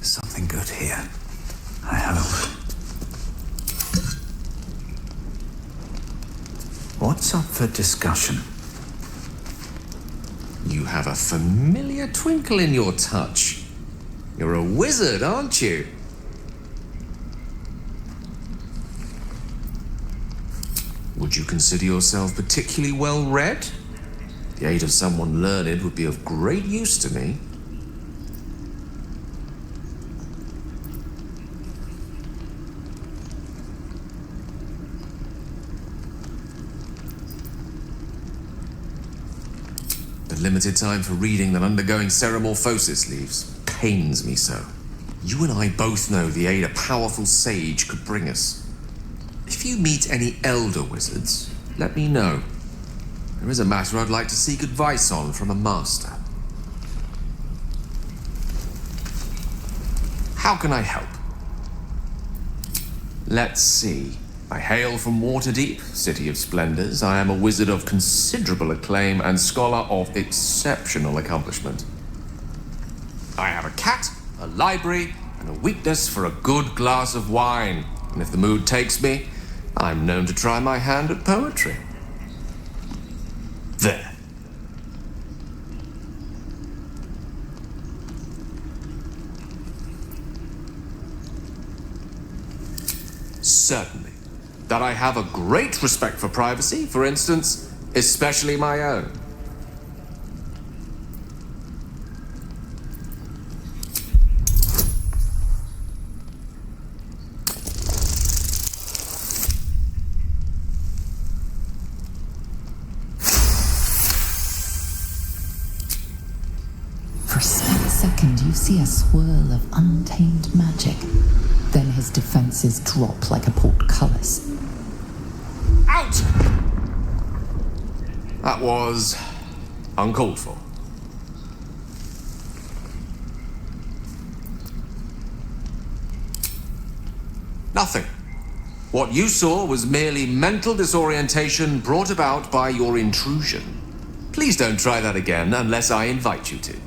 something good here. I hope. What's up for discussion? You have a familiar twinkle in your touch. You're a wizard, aren't you? Would you consider yourself particularly well read? The aid of someone learned would be of great use to me. The limited time for reading that undergoing ceramorphosis leaves pains me so. You and I both know the aid a powerful sage could bring us. If you meet any elder wizards, let me know. There is a matter I'd like to seek advice on from a master. How can I help? Let's see. I hail from Waterdeep, City of Splendors. I am a wizard of considerable acclaim and scholar of exceptional accomplishment. I have a cat, a library, and a weakness for a good glass of wine. And if the mood takes me, I'm known to try my hand at poetry. There. Certainly. That I have a great respect for privacy, for instance, especially my own. For a split second, you see a swirl of untamed magic. Then his defenses drop like a portcullis. Out! That was uncalled for. Nothing. What you saw was merely mental disorientation brought about by your intrusion. Please don't try that again unless I invite you to.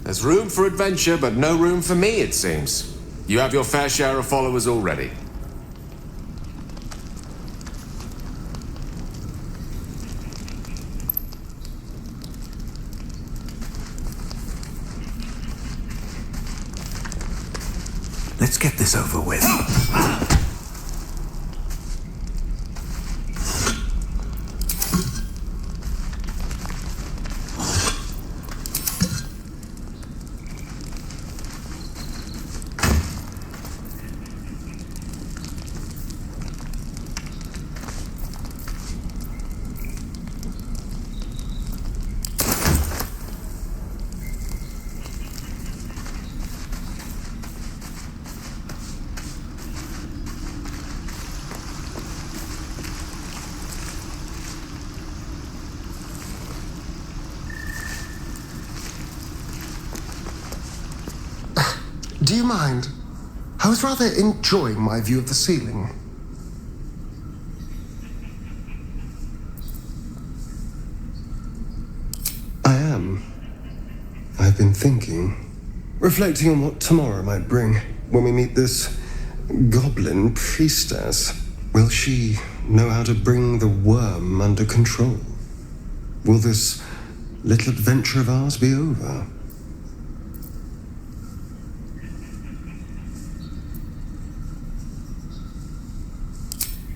There's room for adventure, but no room for me, it seems. You have your fair share of followers already. Let's get this over with. Do you mind? I was rather enjoying my view of the ceiling. I am. I've been thinking, reflecting on what tomorrow might bring when we meet this goblin priestess. Will she know how to bring the worm under control? Will this little adventure of ours be over?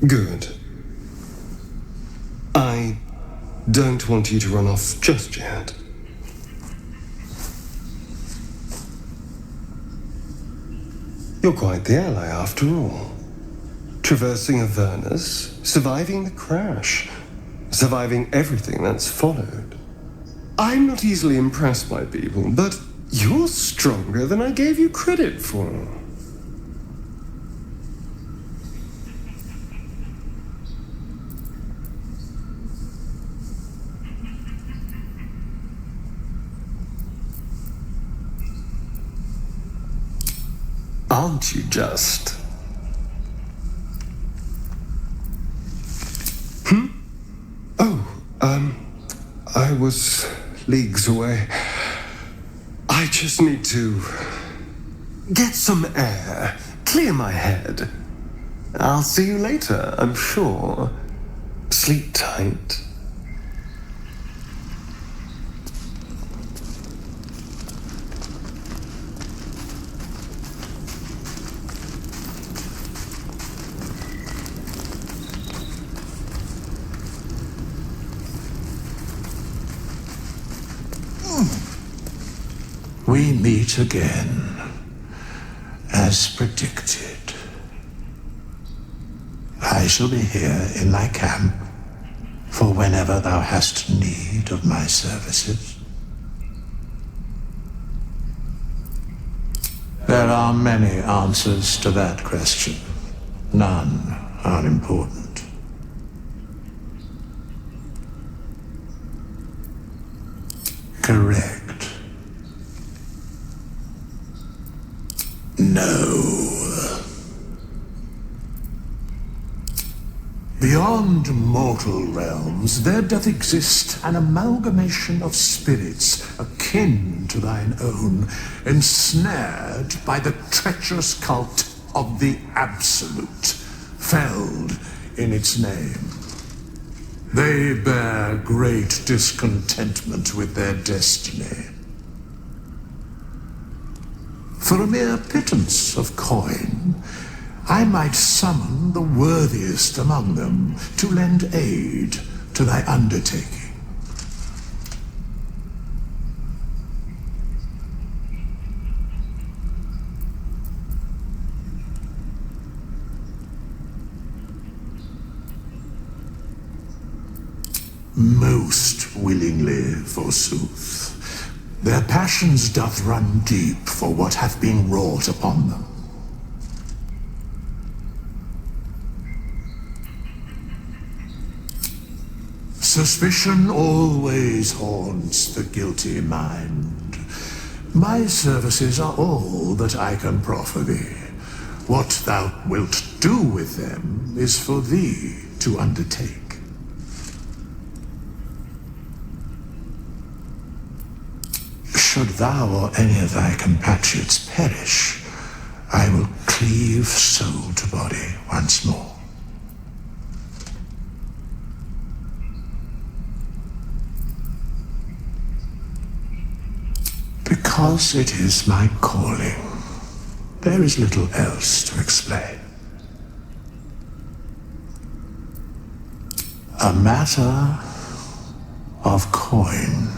Good. I don't want you to run off just yet. You're quite the ally after all. Traversing Avernus, surviving the crash, surviving everything that's followed. I'm not easily impressed by people, but you're stronger than I gave you credit for. Aren't you just? Oh, I was leagues away. I just need to get some air, clear my head. I'll see you later, I'm sure. Sleep tight. We meet again, as predicted. I shall be here in thy camp for whenever thou hast need of my services. There are many answers to that question. None are important. Correct. No. Beyond mortal realms, there doth exist an amalgamation of spirits akin to thine own, ensnared by the treacherous cult of the Absolute, felled in its name. They bear great discontentment with their destiny. For a mere pittance of coin, I might summon the worthiest among them to lend aid to thy undertaking. Most willingly, forsooth. Their passions doth run deep for what hath been wrought upon them. Suspicion always haunts the guilty mind. My services are all that I can proffer thee. What thou wilt do with them is for thee to undertake. Should thou or any of thy compatriots perish, I will cleave soul to body once more. Because it is my calling, there is little else to explain. A matter of coin.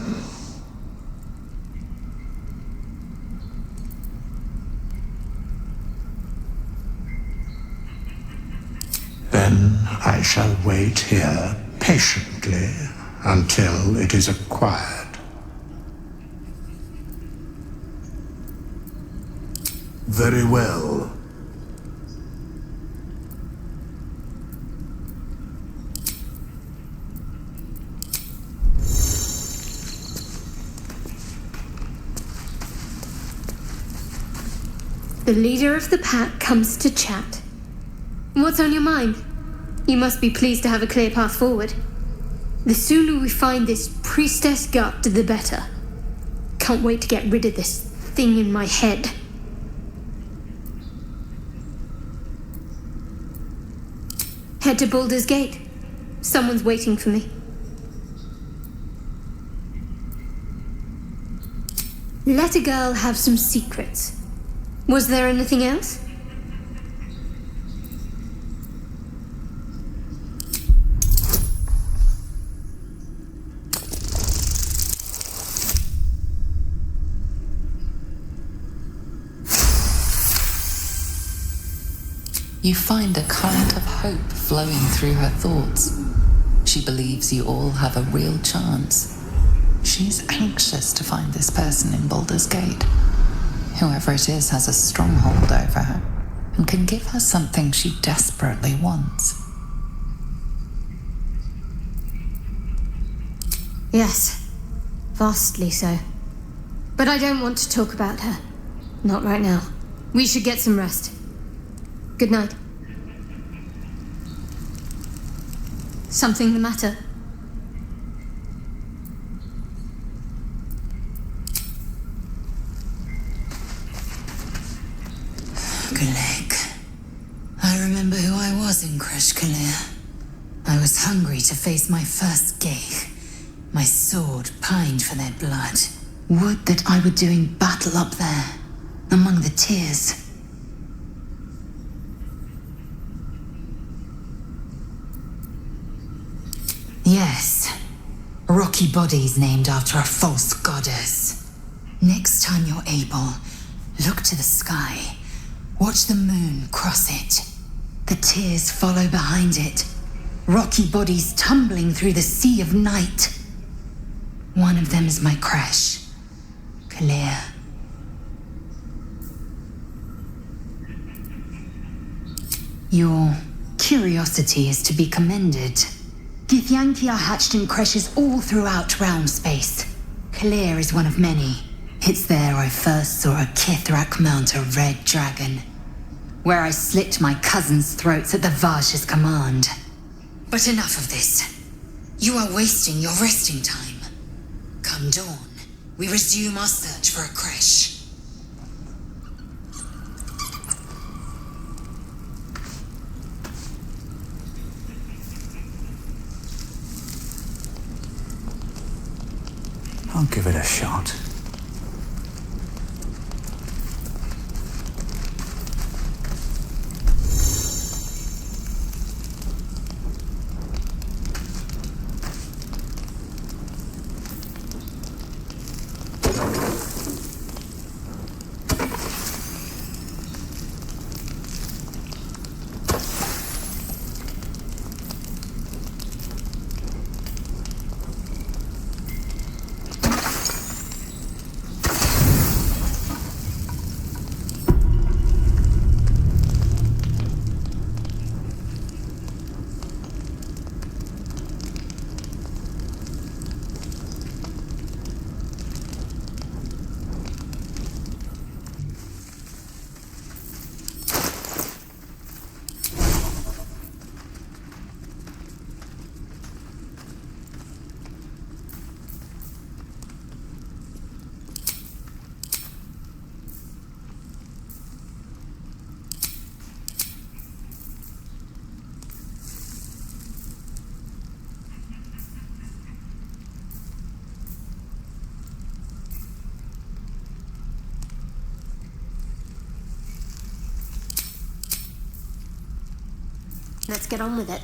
Then I shall wait here patiently until it is acquired. Very well. The leader of the pack comes to chat. What's on your mind? You must be pleased to have a clear path forward. The sooner we find this priestess gut, the better. Can't wait to get rid of this thing in my head. Head to Baldur's Gate. Someone's waiting for me. Let a girl have some secrets. Was there anything else? You find a current of hope flowing through her thoughts. She believes you all have a real chance. She's anxious to find this person in Baldur's Gate. Whoever it is has a stronghold over her and can give her something she desperately wants. Yes, vastly so. But I don't want to talk about her. Not right now. We should get some rest. Good night. Something the matter? Galek. I remember who I was in Kresh Kalir. I was hungry to face my first Geich. My sword pined for their blood. Would that I were doing battle up there, among the tears. Yes. Rocky bodies named after a false goddess. Next time you're able, look to the sky. Watch the moon cross it. The tears follow behind it. Rocky bodies tumbling through the sea of night. One of them is my Kresh. Kalir. Your curiosity is to be commended. Githyanki are hatched in creches all throughout realm space. Kalir is one of many. It's there I first saw a Kithrak mount a red dragon, where I slit my cousins' throats at the Vaj's command. But enough of this. You are wasting your resting time. Come dawn, we resume our search for a creche. I'll give it a shot. Let's get on with it.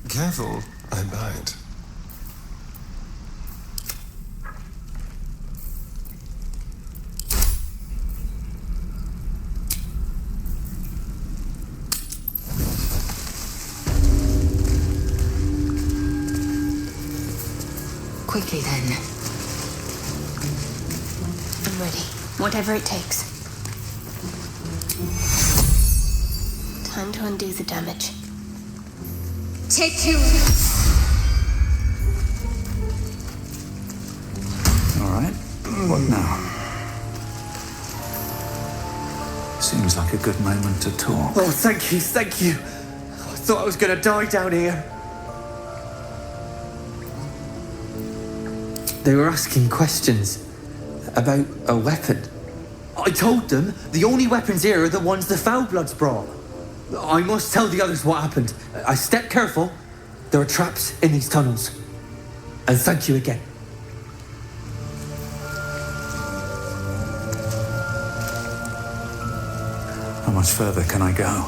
Careful, I bite. Quickly then. I'm ready. Whatever it takes. Time to undo the damage. Take two. All right. What now? Seems like a good moment to talk. Oh, thank you, thank you. I thought I was gonna die down here. They were asking questions about a weapon. I told them the only weapons here are the ones the Foulbloods brought. I must tell the others what happened. I stepped careful. There are traps in these tunnels. And thank you again. How much further can I go?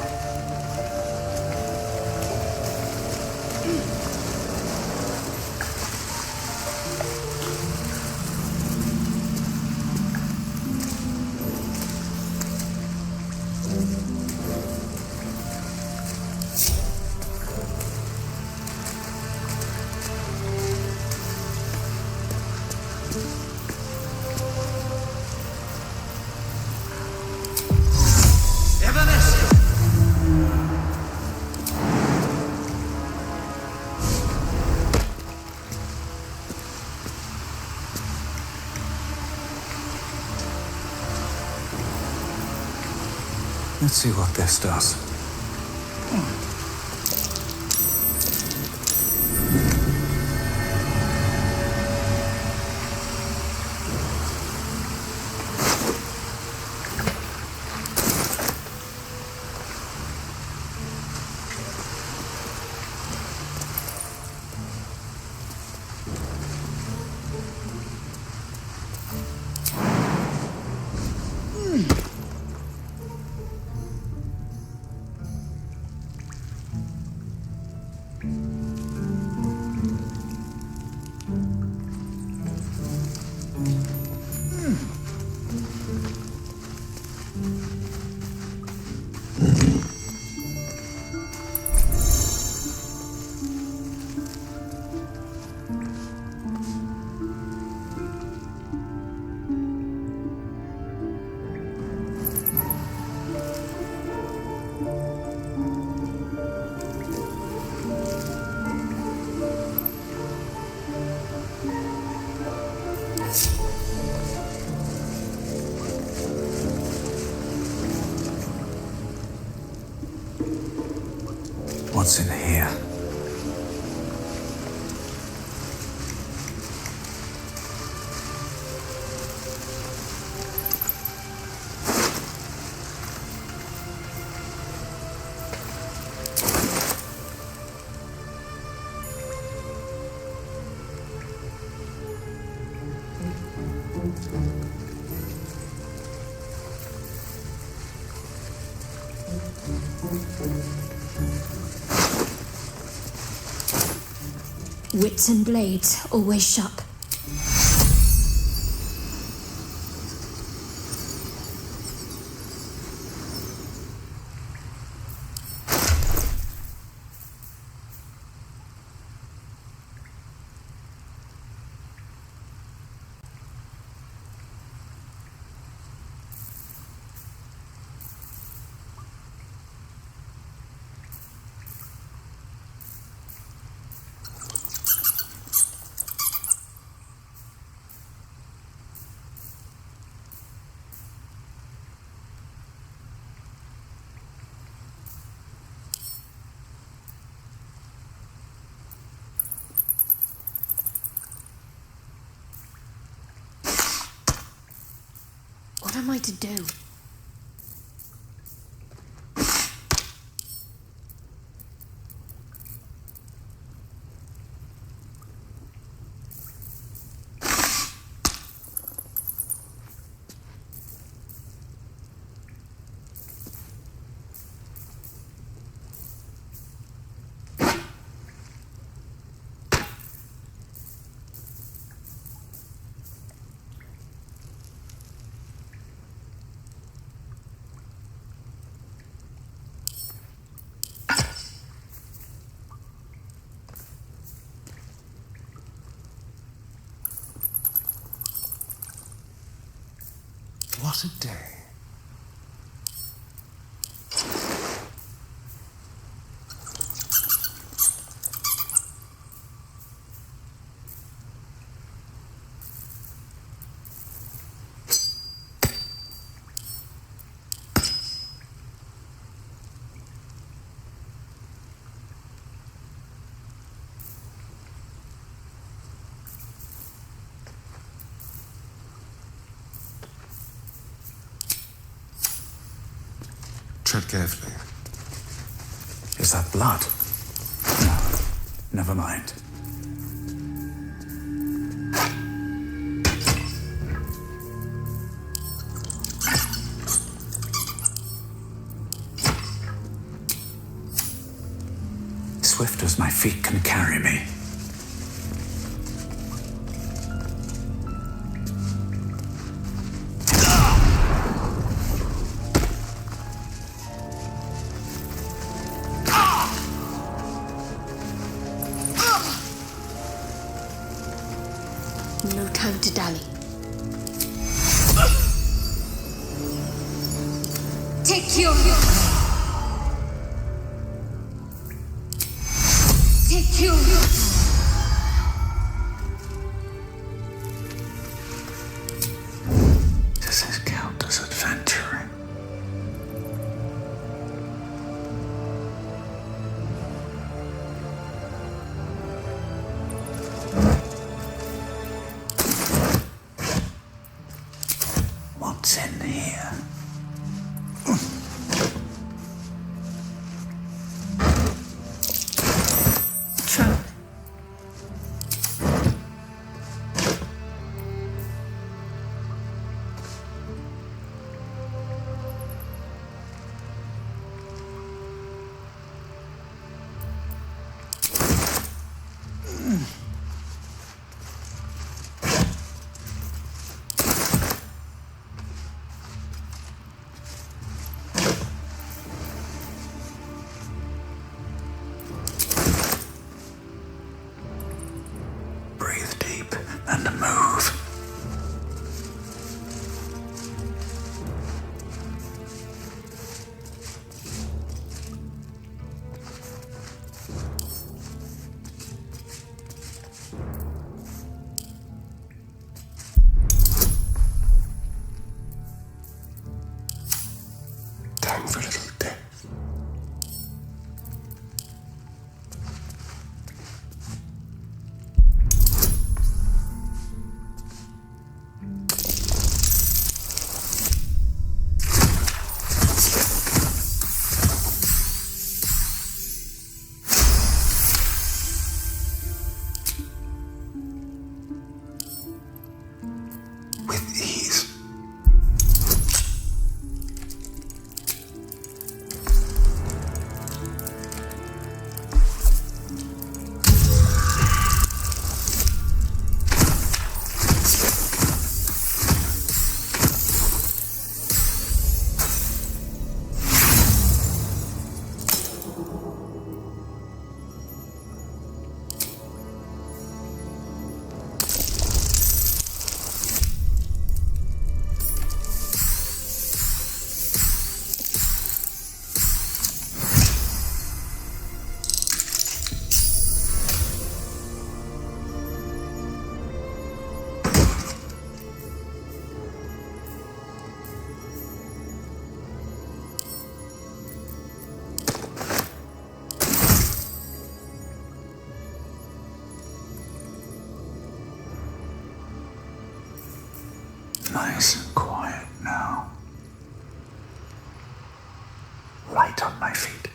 Let's see what this does. What's in here? Wits and blades, always sharp. What am I to do? What a day. Tread carefully. Is that blood? No, never mind. Swift as my feet can carry me. No time to dally. Take your... Take your... Does this count as adventuring? time for a little death. With ease. Nice and quiet now. Light on my feet.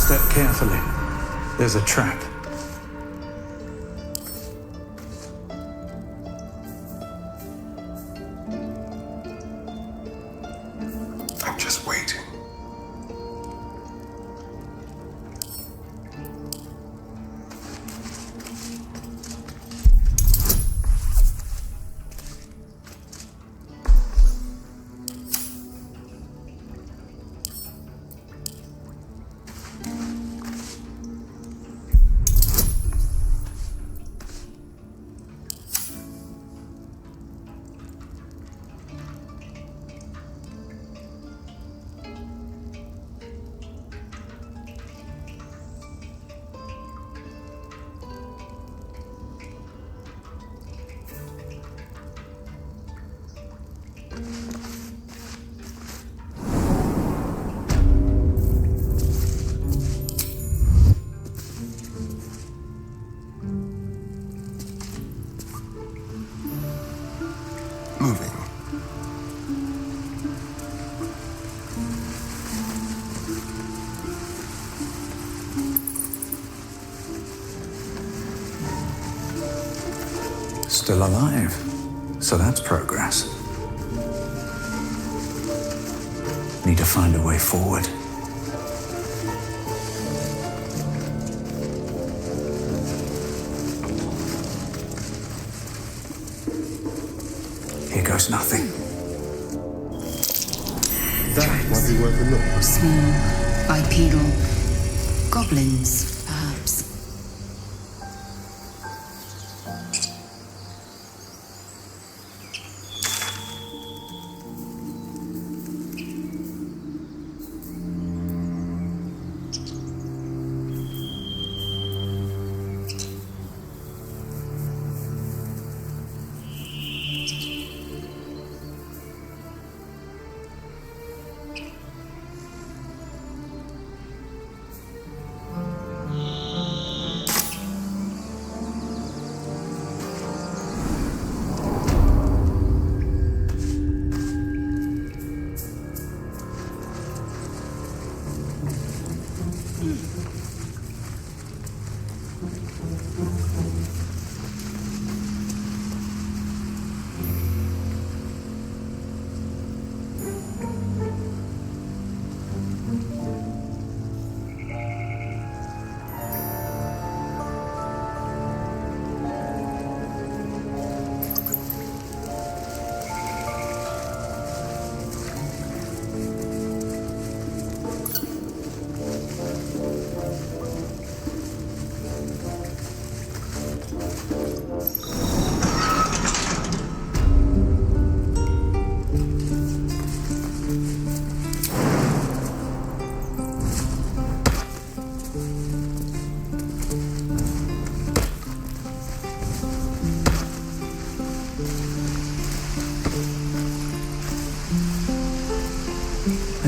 Step carefully. There's a trap. I'm just waiting. Moving. Still alive. So that's progress. Need to find a way forward. Here goes nothing. That might be worth a look. Small, bipedal, goblins, perhaps.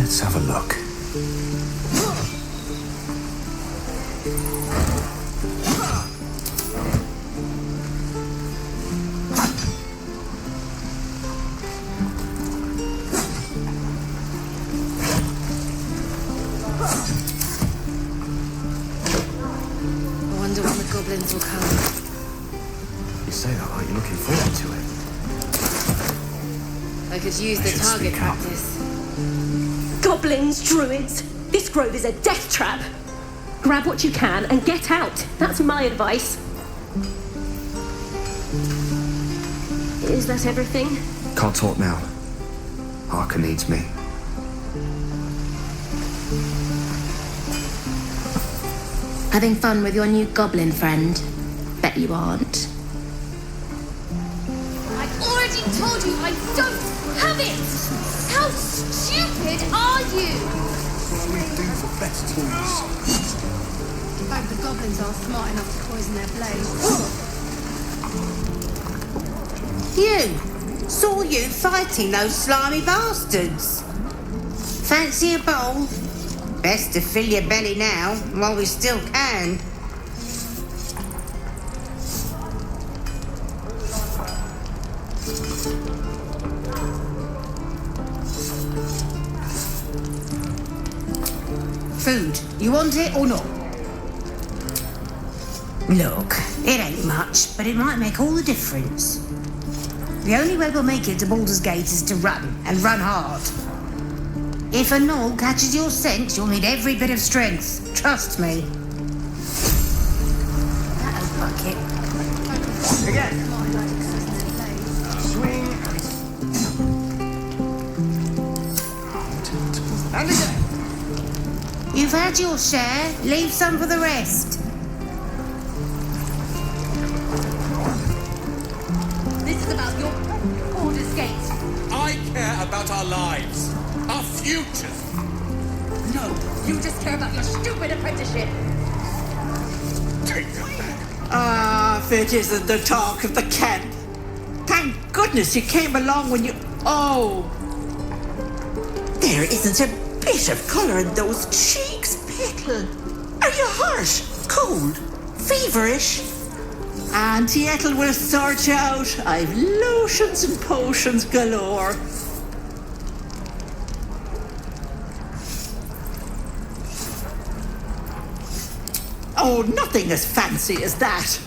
Let's have a look. I wonder when the goblins will come. You say that like you're looking forward to it. I could use the should target speak up. practice. Goblins, druids, this grove is a death trap. Grab what you can and get out. That's my advice. Is that everything? Can't talk now. Harker needs me. Having fun with your new goblin friend? Bet you aren't. I've already told you I don't have it! How stupid are you? We do for best tools. I hope the goblins aren't smart enough to poison their blade. You! Saw you fighting those slimy bastards. Fancy a bowl? Best to fill your belly now, while we still can. Food. You want it or not? Look, it ain't much, but it might make all the difference. The only way we'll make it to Baldur's Gate is to run, and run hard. If a gnoll catches your scent, you'll need every bit of strength. Trust me. That'll bucket. Again. Swing. And again. You've had your share. Leave some for the rest. This is about your Baldur's Gate. I care about our lives, our futures. No, you just care about your stupid apprenticeship. Take them back. Ah, if it isn't the talk of the camp. Thank goodness you came along when you... Oh! There isn't a bit of colour in those cheeks, Petal. Are you hurt? Cold? Feverish? Auntie Ethel will sort you out. I've lotions and potions galore. Oh, nothing as fancy as that.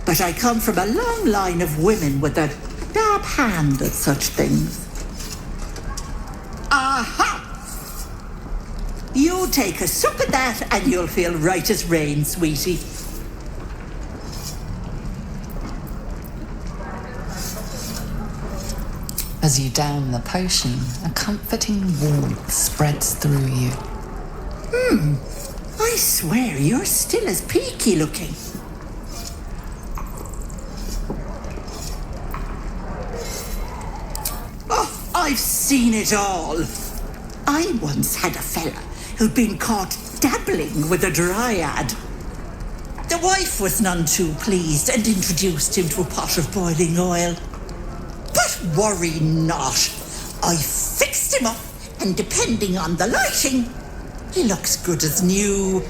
But I come from a long line of women with a dab hand at such things. Aha! You take a sup of that and you'll feel right as rain, sweetie. As you down the potion, a comforting warmth spreads through you. I swear you're still as peaky looking. Oh, I've seen it all. I once had a fella who'd been caught dabbling with a dryad. The wife was none too pleased and introduced him to a pot of boiling oil. But worry not. I fixed him up, and depending on the lighting, he looks good as new.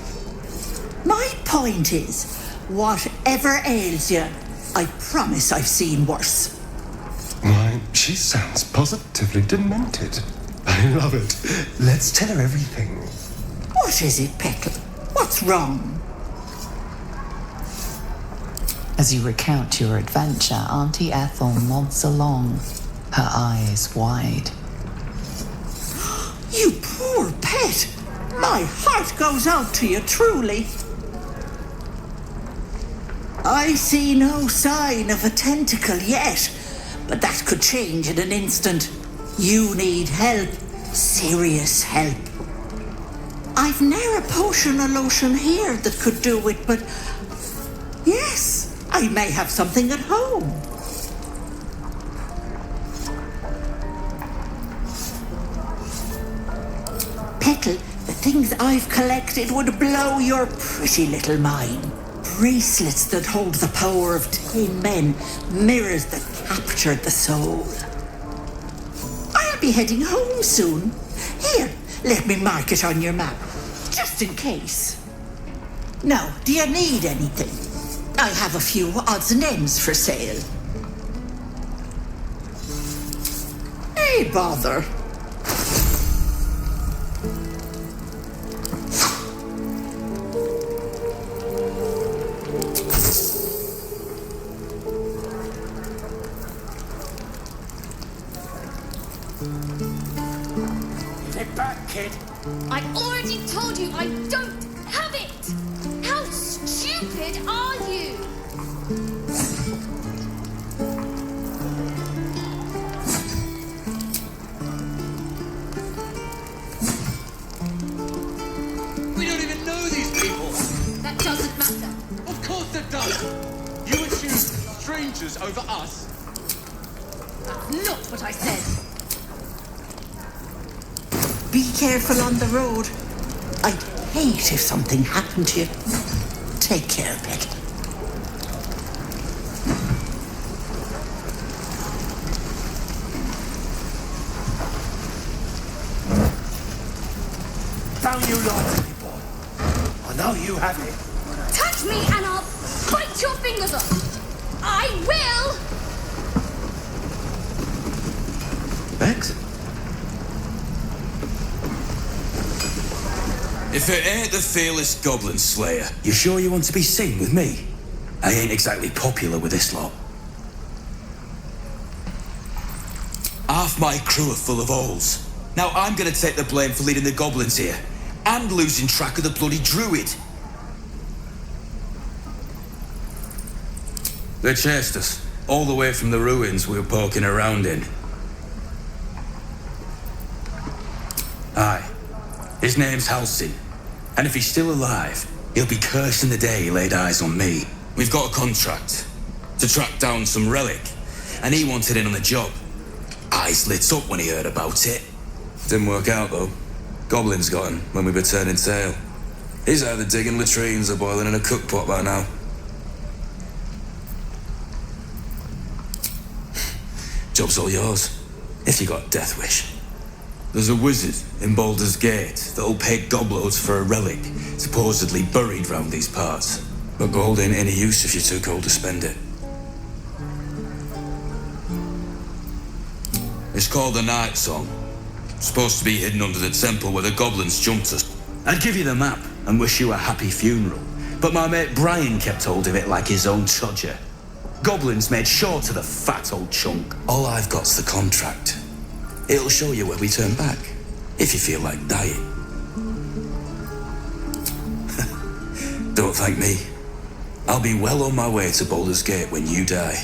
My point is, whatever ails you, I promise I've seen worse. Why, she sounds positively demented. I love it. Let's tell her everything. What is it, Petal? What's wrong? As you recount your adventure, Auntie Ethel nods along, her eyes wide. You poor pet! My heart goes out to you, truly. I see no sign of a tentacle yet, but that could change in an instant. You need help. Serious help. I've ne'er a potion or lotion here that could do it, but... yes, I may have something at home. Petal, the things I've collected would blow your pretty little mind. Bracelets that hold the power of 10 men, mirrors that captured the soul. I'll be heading home soon. Here, let me mark it on your map, just in case. Now, do you need anything? I have a few odds and ends for sale. Hey, bother. Get back, kid. I already told you I don't have it! How stupid are you? We don't even know these people. That doesn't matter. Of course it does. You would choose strangers over us. That's not what I said. Be careful on the road. I'd hate if something happened to you. Take care, Peggy. Don't you lie to me, boy. I know you have it. Touch me and I'll bite your fingers off. I will! Bex? If it ain't the fearless goblin slayer, you sure you want to be seen with me? I ain't exactly popular with this lot. Half my crew are full of holes. Now I'm gonna take the blame for leading the goblins here, and losing track of the bloody druid. They chased us, all the way from the ruins we were poking around in. Aye. His name's Halsey, and if he's still alive, he'll be cursing the day he laid eyes on me. We've got a contract to track down some relic, and he wanted in on the job. Eyes lit up when he heard about it. Didn't work out, though. Goblins got him when we were turning tail. He's either digging latrines or boiling in a cookpot by now. Job's all yours, if you got a death wish. There's a wizard in Baldur's Gate that'll pay gobloads for a relic supposedly buried round these parts. But gold ain't any use if you're too cold to spend it. It's called the Night Song. Supposed to be hidden under the temple where the goblins jumped us. I'd give you the map and wish you a happy funeral, but my mate Brian kept hold of it like his own todger. Goblins made sure to the fat old chunk. All I've got's the contract. It'll show you where we turn back, if you feel like dying. Don't thank me. I'll be well on my way to Baldur's Gate when you die.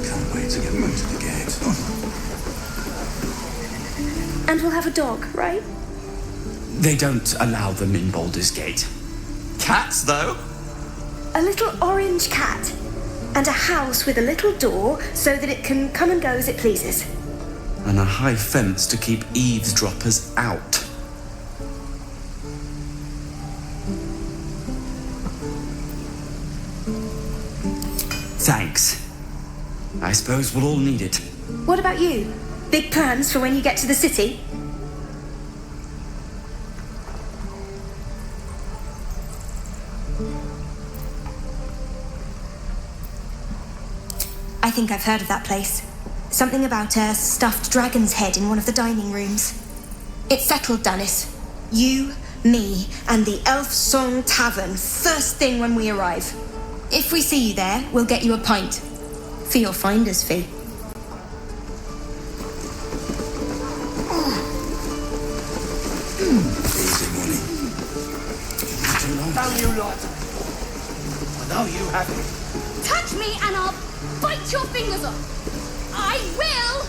Can't wait to get back to the gate. And we'll have a dog, right? They don't allow them in Baldur's Gate. Cats, though? A little orange cat. And a house with a little door so that it can come and go as it pleases. And a high fence to keep eavesdroppers out. Thanks. I suppose we'll all need it. What about you? Big plans for when you get to the city? I think I've heard of that place. Something about a stuffed dragon's head in one of the dining rooms. It's settled, Dennis. You, me, and the Elf Song Tavern first thing when we arrive. If we see you there, we'll get you a pint. For your finder's fee. Easy money. Don't you lie to me. I know you have it. Touch me and I'll bite your fingers off. I will!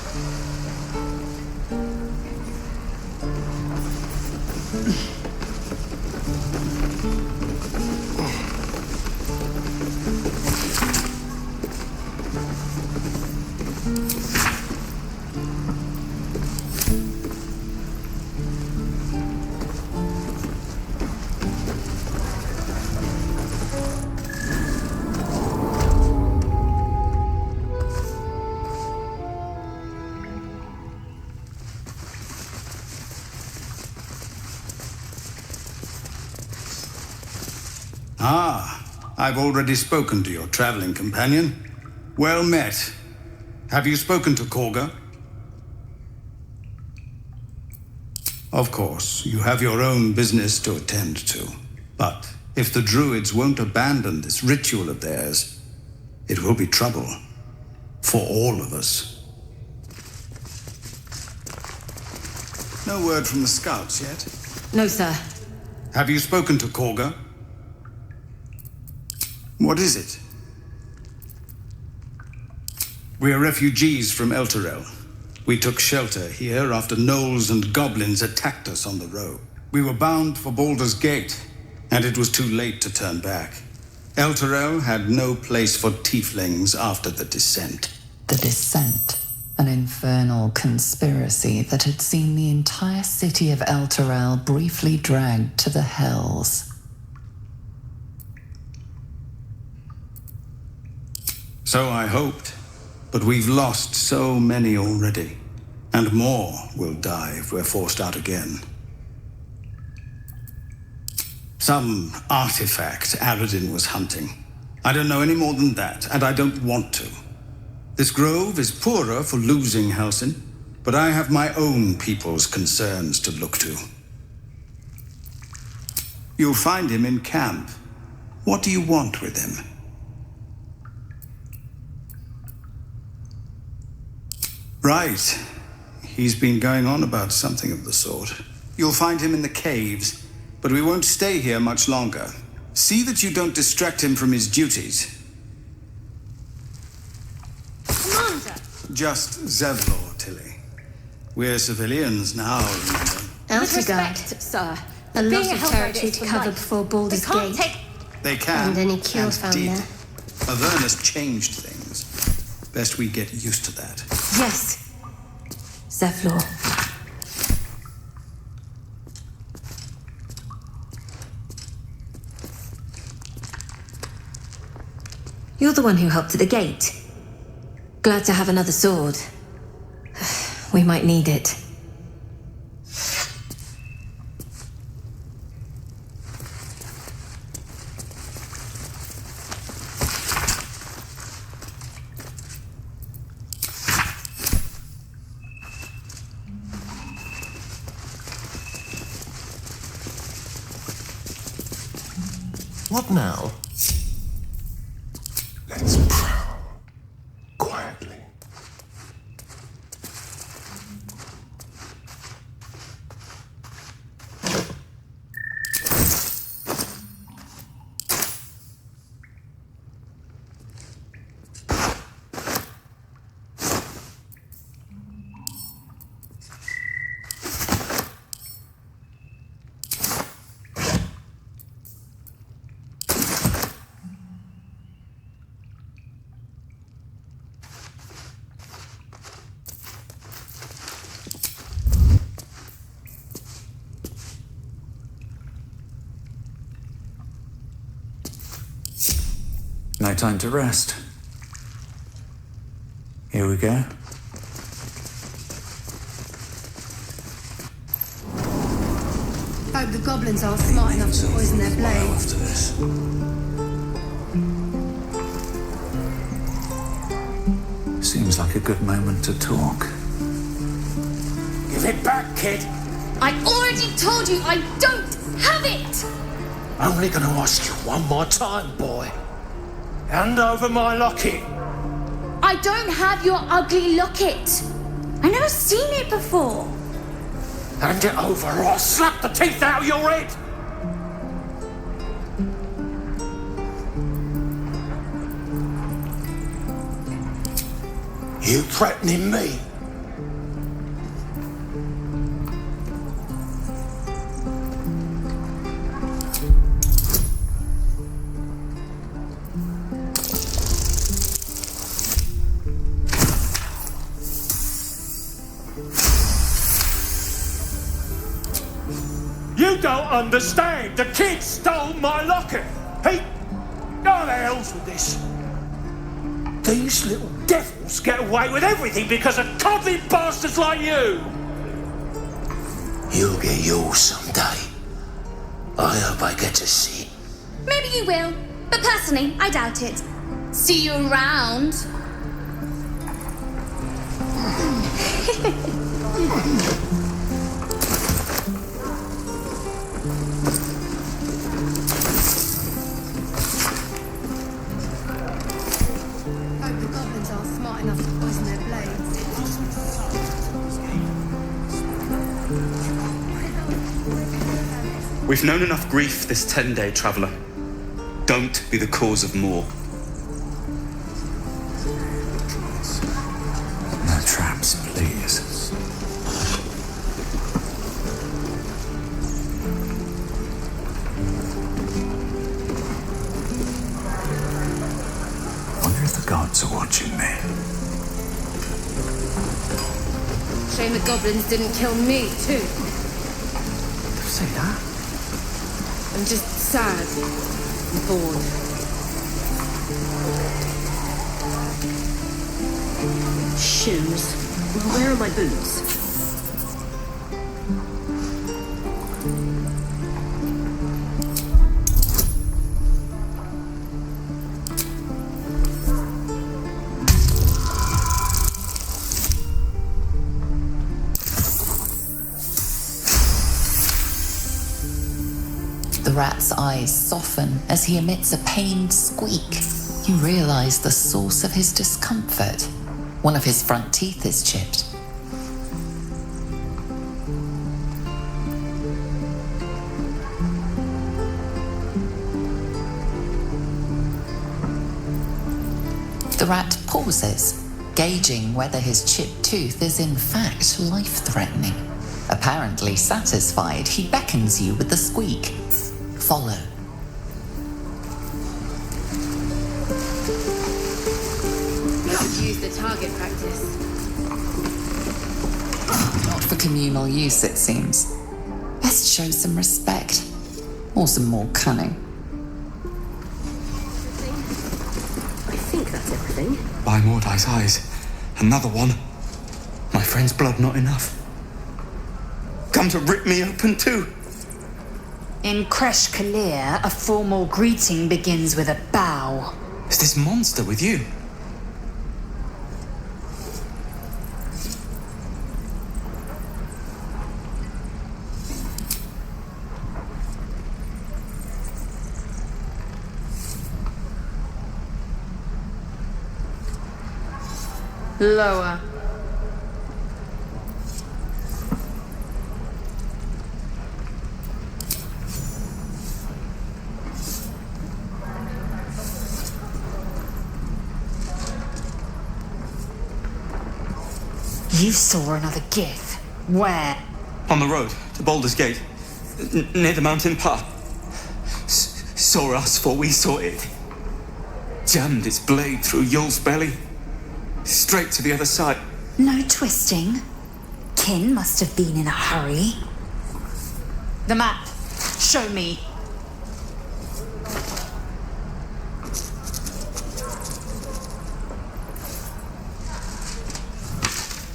Ah, I've already spoken to your traveling companion. Well met. Have you spoken to Korga? Of course, you have your own business to attend to. But if the druids won't abandon this ritual of theirs, it will be trouble for all of us. No word from the scouts yet? No, sir. Have you spoken to Korga? What is it? We are refugees from Elturel. We took shelter here after gnolls and goblins attacked us on the road. We were bound for Baldur's Gate, and it was too late to turn back. Elturel had no place for tieflings after the descent. The Descent, an infernal conspiracy that had seen the entire city of Elturel briefly dragged to the hells. So I hoped, but we've lost so many already, and more will die if we're forced out again. Some artifact Aradin was hunting. I don't know any more than that, and I don't want to. This grove is poorer for losing Halsin, but I have my own people's concerns to look to. You'll find him in camp. What do you want with him? Right. He's been going on about something of the sort. You'll find him in the caves, but we won't stay here much longer. See that you don't distract him from his duties. Commander! Just Zevlor, Tilly. We're civilians now, remember? With respect, sir. A lot of territory to cover before Baldur's Gate. They can. And any cure found did. there. Avernus changed things. Best we get used to that. Yes. Zevlor. You're the one who helped at the gate. Glad to have another sword. We might need it. What now? Let's prowl quietly. No time to rest. Here we go. Hope the goblins aren't smart enough to poison their blade. After this. Seems like a good moment to talk. Give it back, kid. I already told you I don't have it! Only gonna ask you one more time, boy. Hand over my locket. I don't have your ugly locket. I've never seen it before. Hand it over or I'll slap the teeth out of your head. You threatening me? You don't understand. The kid stole my locket. He... How the hell's with this? These little devils get away with everything because of coddling bastards like you. You'll get yours someday. I hope I get to see Maybe you will, but personally, I doubt it. See you around. Hope the goblins aren't smart enough to poison their blades. We've known enough grief this 10-day traveller. Don't be the cause of more. No traps, please. Wonder if the gods are watching me. Shame the goblins didn't kill me, too. Don't say that. I'm just sad and bored. Shoes? Well, where are my boots? The rat's eyes soften as he emits a pained squeak. You realize the source of his discomfort. One of his front teeth is chipped. The rat pauses, gauging whether his chipped tooth is in fact life-threatening. Apparently satisfied, he beckons you with the squeak. Follow. We could use the target practice. Not for communal use, it seems. Best show some respect. Or some more cunning. I think that's everything. By Mordai's eyes. Another one. My friend's blood not enough. Come to rip me open too. In Kresh Kalir, a formal greeting begins with a bow. Is this monster with you? Lower. You saw another gif. Where? On the road to Baldur's Gate, near the mountain path. Saw us before we saw it. Jammed its blade through Yul's belly, straight to the other side. No twisting. Kin must have been in a hurry. The map. Show me.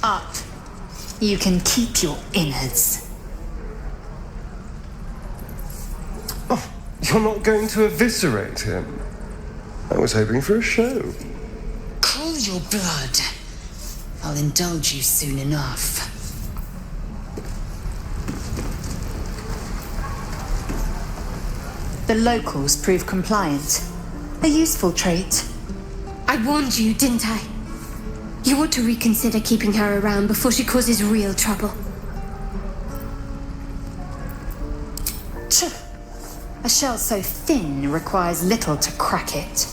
Up. You can keep your innards. Oh, you're not going to eviscerate him? I was hoping for a show. Cool your blood. I'll indulge you soon enough. The locals prove compliant. A useful trait. I warned you, didn't I? You ought to reconsider keeping her around before she causes real trouble. A shell so thin requires little to crack it.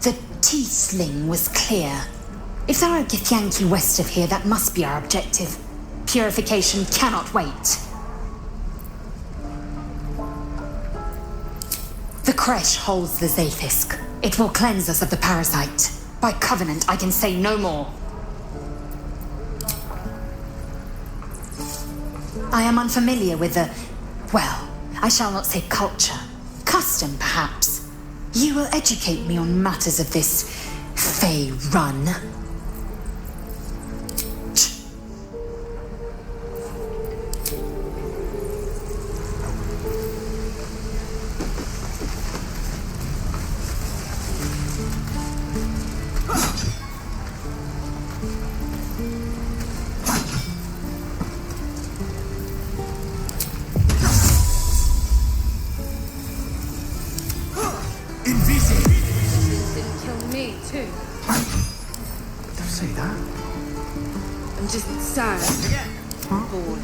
The T-sling was clear. If there are Githyanki west of here, that must be our objective. Purification cannot wait. The Kresh holds the Zaithisk. It will cleanse us of the parasite. By covenant, I can say no more. I am unfamiliar with the... well, I shall not say culture. Custom, perhaps. You will educate me on matters of this... Fey run. Invisible. Didn't kill me, too. Don't say that. I'm just sad. Bored.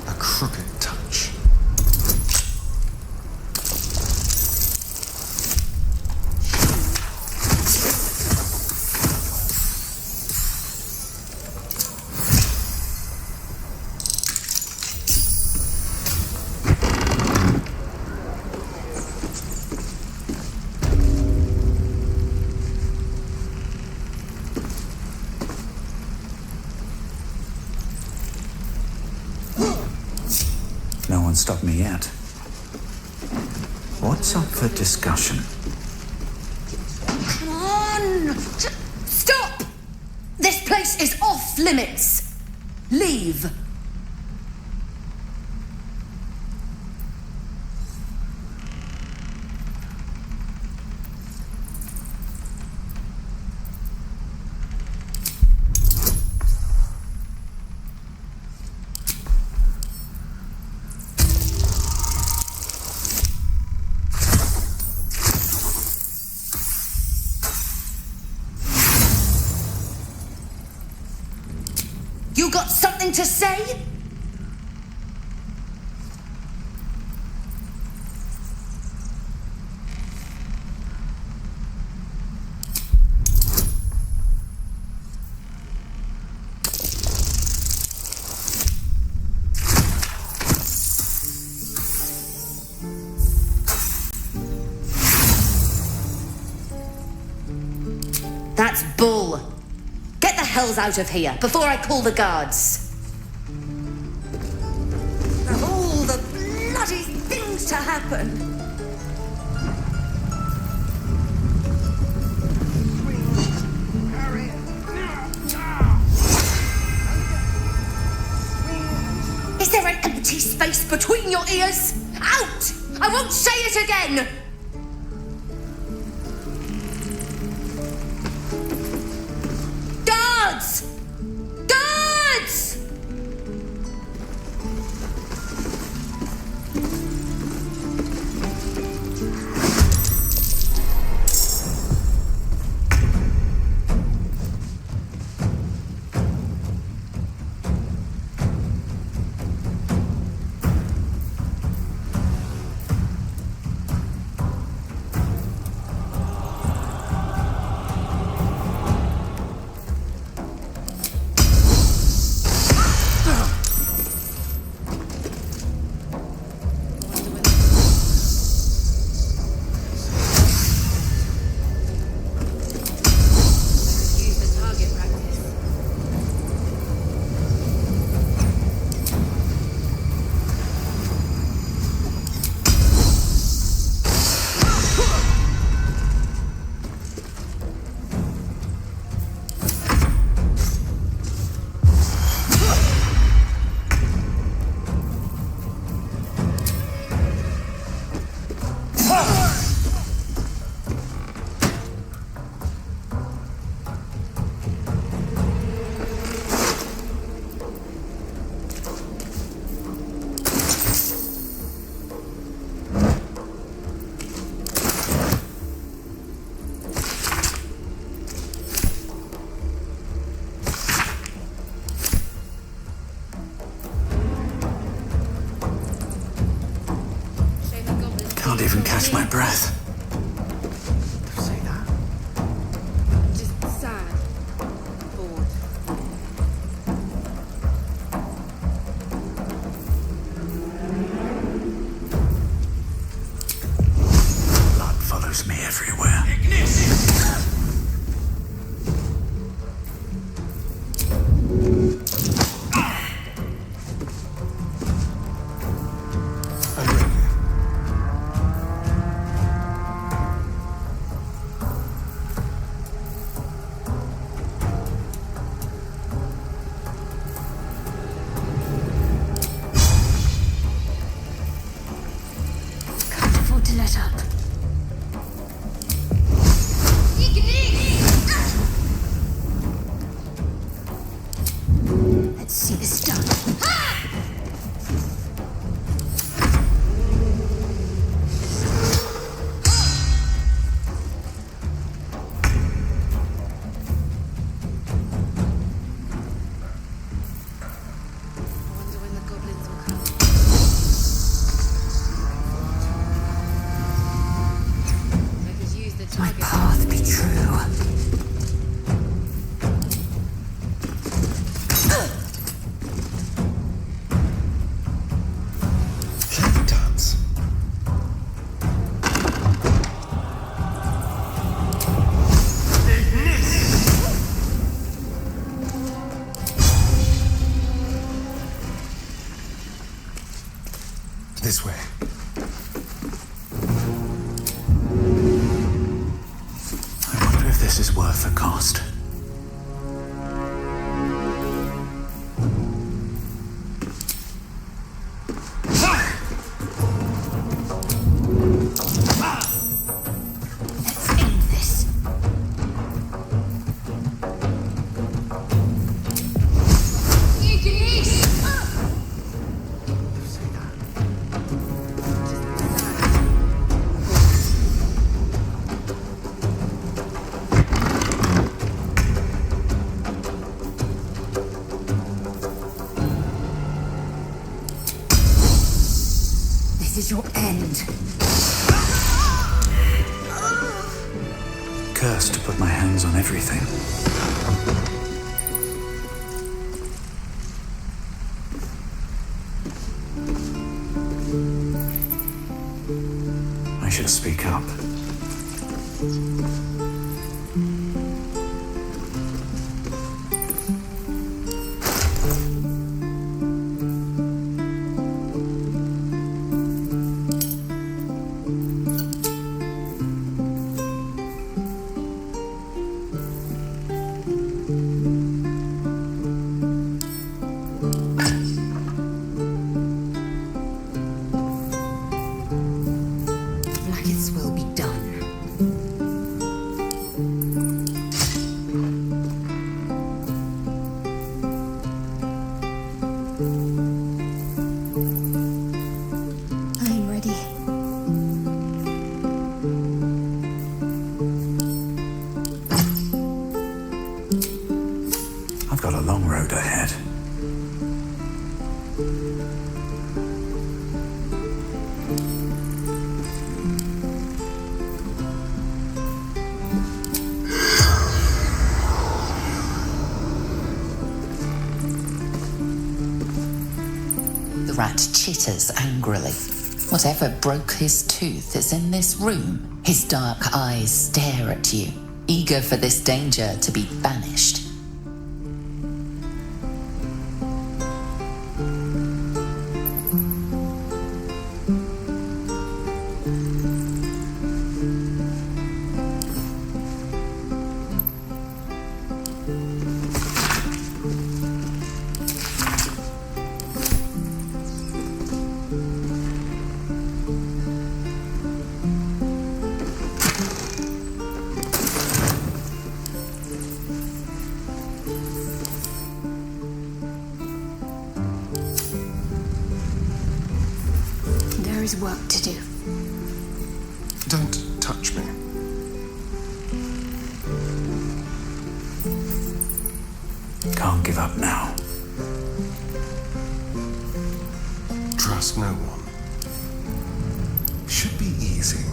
A crooked touch. No one stopped me yet. What's up for discussion? Come on! Stop! This place is off limits. Leave. You got something to say? That's bull. Get the hells out of here before I call the guards. Of all the bloody things to happen. Is there an empty space between your ears? Out! I won't say it again! Guards! Guards! Can't even catch my breath. Don't say that. Just sad. Bored. Blood follows me everywhere. This way. I wonder if this is worth the cost. This is your end. Cursed to put my hands on everything. I should speak up. Blackets will be done. I'm ready. I've got a long road ahead. The rat chitters angrily. Whatever broke his tooth is in this room. His dark eyes stare at you, eager for this danger to be banished. There is work to do. Don't touch me. Can't give up now. Trust no one. Should be easy.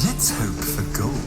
Let's hope for gold.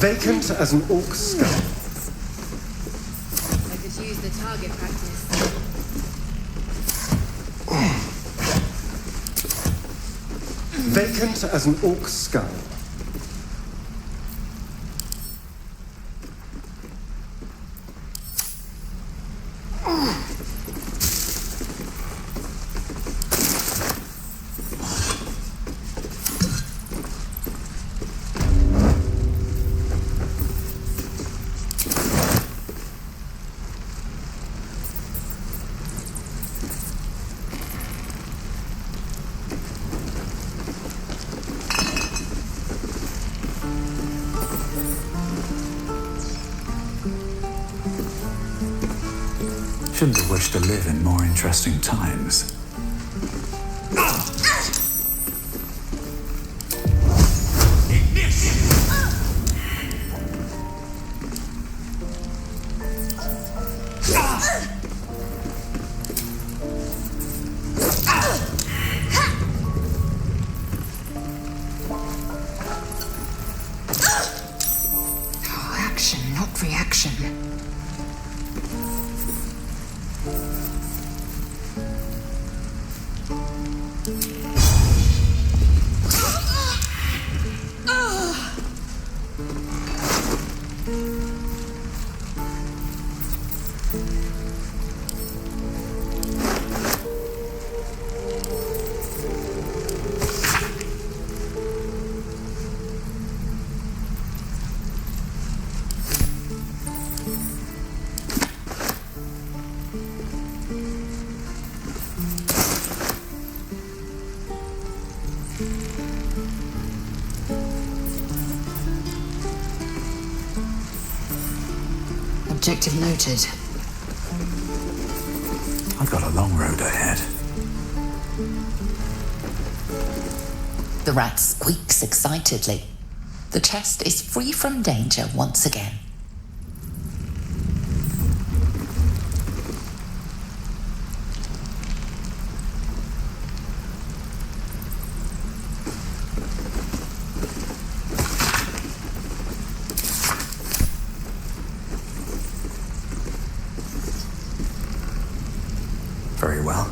Vacant as an orc skull. I could use the target practice. Vacant as an orc skull. Shouldn't have wished to live in more interesting times. Action, not reaction. Objective noted. I've got a long road ahead. The rat squeaks excitedly. The chest is free from danger once again. Very well.